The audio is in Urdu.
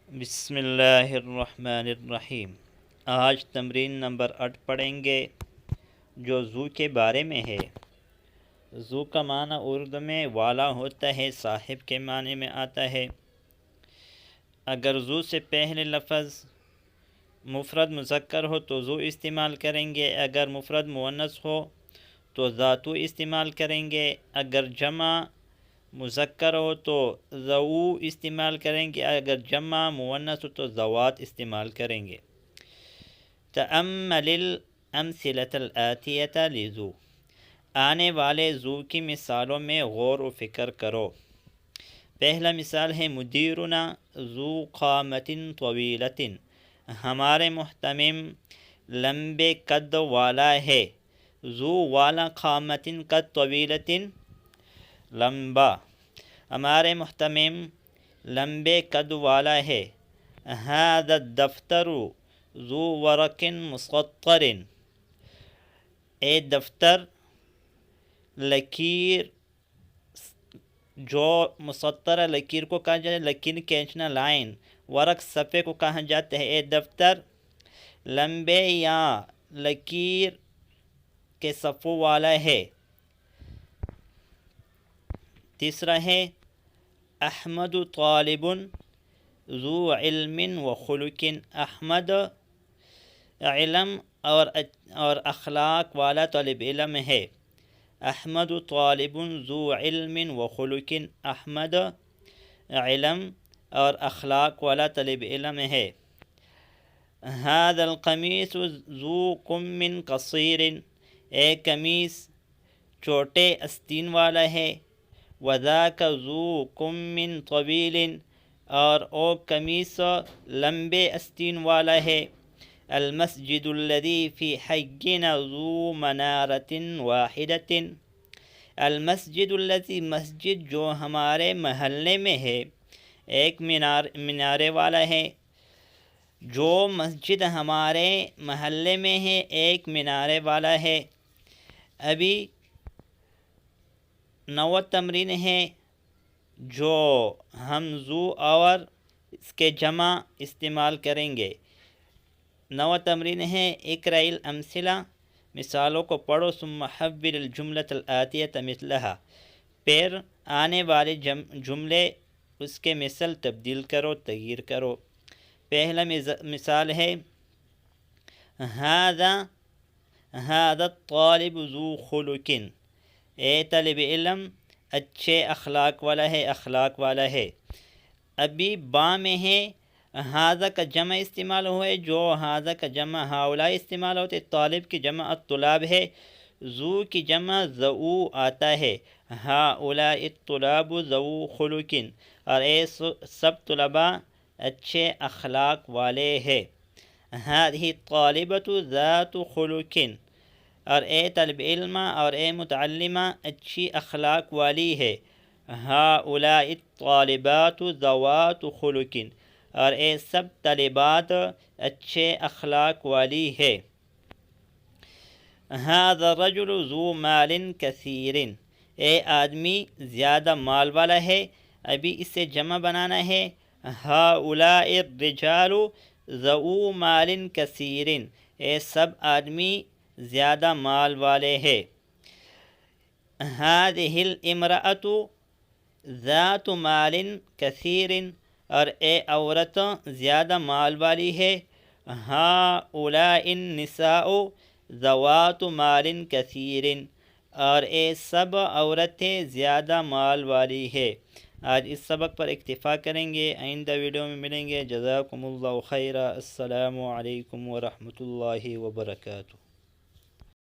بسم اللہ الرحمن الرحیم۔ آج تمرین نمبر 8 پڑھیں گے جو ذو کے بارے میں ہے۔ ذو کا معنی اردو میں والا ہوتا ہے، صاحب کے معنی میں آتا ہے۔ اگر ذو سے پہلے لفظ مفرد مذکر ہو تو ذو استعمال کریں گے، اگر مفرد مؤنث ہو تو ذاتو استعمال کریں گے، اگر جمع مذکر ہو تو ذو استعمال کریں گے، اگر جمع مؤنث ہو تو ذوات استعمال کریں گے۔ تأمل الامثلة الآتیة لذو، آنے والے ذو کی مثالوں میں غور و فکر کرو۔ پہلا مثال ہے مدیرنا ذو قامت طویلۃ، ہمارے محتمم لمبے قد والا ہے۔ ذو والا، قامت قد طویلۃ لمبا، ہمارے محتمم لمبے قد والا ہے۔ ھذا الدفتر ذو ورق مسطر، اے دفتر لکیر جو مسطر لکیر کو کہا جاتا ہے، لکیر کھینچنا لائن، ورق صفحے کو کہا جاتا ہے۔ اے دفتر لمبے یا لکیر کے صفوں والا ہے۔ تیسرا ہے احمد طالب ذو علم و خلق، احمد علم اور اخلاق والا طالب علم ہے۔ احمد طالب ذو علم و خلق، احمد علم اور اخلاق والا طالب علم ہے۔ ھذا القمیص ذو کم قصیر، اے قمیص چھوٹے آستین والا ہے۔ وذاک ذو کم طویل، اور او قمیص لمبے آستین والا ہے۔ المسجد الذی فی حینا ذو منارۃ واحدۃ، المسجد الذی، مسجد جو ہمارے محلے میں ہے، ایک مینارے والا ہے۔ جو مسجد ہمارے محلے میں ہے ایک مینارے والا ہے۔ ابھی 9 تمرین ہے جو ہم ذو اور اس کے جمع استعمال کریں گے۔ 9 تمرین ہے اقرأ الامثلہ، مثالوں کو پڑھو، ثم حول الجملۃ الآتیۃ مثلہا، پھر آنے والے جملے اس کے مثل تبدیل کرو، تغییر کرو۔ پہلا مثال ہے ھذا الطالب ذو خلق، اے طالب علم اچھے اخلاق والا ہے، اخلاق والا ہے۔ ابھی با میں ہے ھذا کا جمع استعمال ہوئے، جو ھذا کا جمع ہؤلاء استعمال ہوتے، طالب کی جمع الطلاب ہے، ذو کی جمع ذو آتا ہے۔ ھؤلاء الطلاب ذو خلق، اور اے سب طلباء اچھے اخلاق والے ہیں۔ ھذہ الطالبۃ ذات خلق، اور اے طالب علمہ اور اے متعلمہ اچھی اخلاق والی ہے۔ ھؤلاء الطالبات ذوات خلق، اور اے سب طالبات اچھے اخلاق والی ہے۔ ھذا الرجل ذو مال کثیر، اے آدمی زیادہ مال والا ہے۔ ابھی اس سے جمع بنانا ہے، ھؤلاء الرجال ذو مال کثیر، اے سب آدمی زیادہ مال والے ہیں۔ ھذہ الامرأۃ ذات مال کثیر، اور اے عورت زیادہ مال والی ہے۔ ھؤلاء النساء ذوات مال کثیر، اور اے سب عورتیں زیادہ مال والی ہے۔ آج اس سبق پر اکتفا کریں گے، آئندہ ویڈیو میں ملیں گے۔ جزاکم اللہ خیرا، السلام علیکم ورحمۃ اللہ وبرکاتہ۔